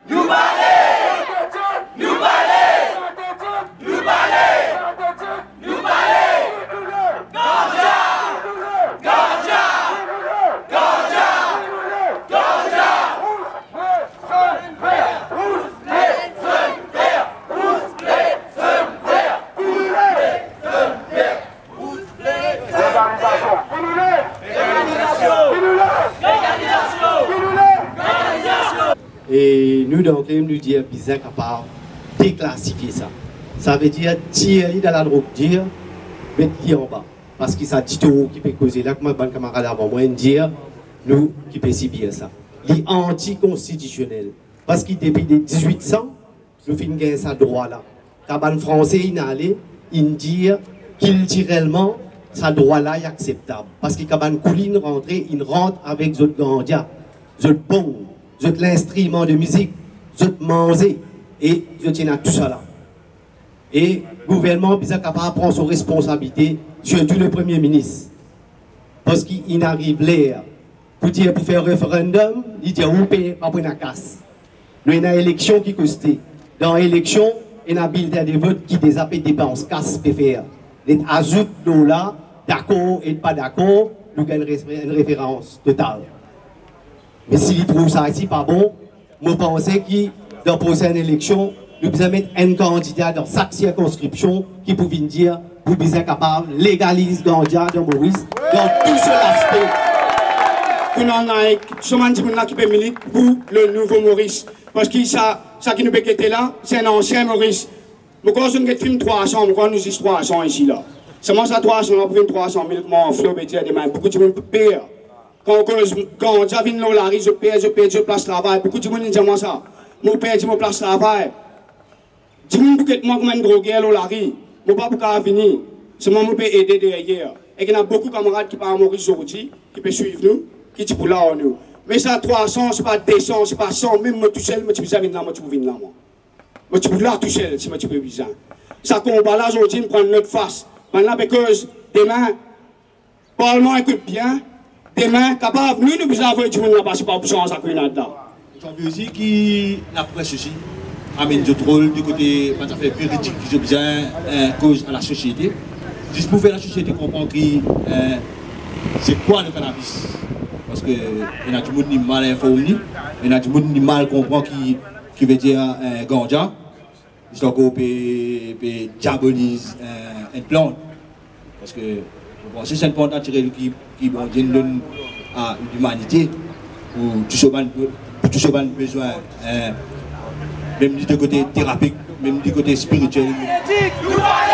Nous parler. Nous parler. Nous parler. Nous parler. Ganja. Ganja. Ganja. Ganja. Et nous, donc, nous disons bizarre capable de déclassifier ça. Ça veut dire tirer dans la drogue, dire mettre en bas. Parce que ça dit tout qui peut causer là, comme un camarade avant moi, dire nous qui peut subir ça. Il anticonstitutionnel. Parce que depuis 1800, nous finissons gagner ça droit là. Cabane français, il allé, il dit culturellement, ça droit là est acceptable. Parce que cabane couline rentré, il rentre avec zot gandia, zot pong, zot l'instrument de musique, zot manger, et je tiens à tout ça là. Et le gouvernement est capable de prendre ses responsabilités, surtout le Premier ministre. Parce qu'il arrive l'air pour dire pour faire un référendum, il dit on paye pas pour la casse. Nous avons une élection qui coûte. Dans l'élection, il y a un bulletin de vote qui dépense casse PFR. Les ajoute là, d'accord et pas d'accord, nous avons une référence totale. Mais s'il trouve ça ici pas bon, je pense que dans la prochaine élection, nous devons mettre un candidat dans chaque circonscription qui peut dire vous êtes capable de légaliser Gandia de Maurice dans tout ce aspect. Nous avons qui peut militer pour le nouveau Maurice. Parce que ça qui nous peut quitter là, c'est un ancien Maurice. Pourquoi nous avons film 300, pourquoi nous avons 300 ici là. Seulement ça 300, on a pris 300 000 en flot, et dire demain, beaucoup de monde peut payer. Quand Gandia vient là, la je paye, je place travail. Beaucoup de monde disent moi ça. Mon père dit, mon place travail. Dis-moi pour moi comme un drogué à l'olari. Mon papa peut venir. Seulement, je peux aider derrière. Et il y a beaucoup de camarades qui parlent à Maurice aujourd'hui, qui peuvent suivre nous, qui disent pour là en nous. Mais ça, 300, c'est pas 200, c'est pas 100. Même moi tout seul, moi tu peux venir là, moi tu peux venir là. Moi tu peux là tout seul, si moi tu peux venir. Ça combat là aujourd'hui, nous prenons notre face. Maintenant, parce que demain, le Parlement écoute bien. Demain, capable, nous pouvons avoir du monde là, parce que pas pour changer ça là. J'en veux aussi qui la presse aussi amène d'autres rôles du côté véridique qui ont besoin cause à la société. Juste pour faire la société comprendre que c'est quoi le cannabis. Parce que il y a du monde qui est mal informé, il y a du monde qui mal comprend qui veut dire ganja. Juste encore peut diabolise une plante. Parce que bon, c'est une plante naturelle qui donne à l'humanité pour tout ce qu'on a besoin, même du côté thérapeutique, même du côté spirituel. Nous parler.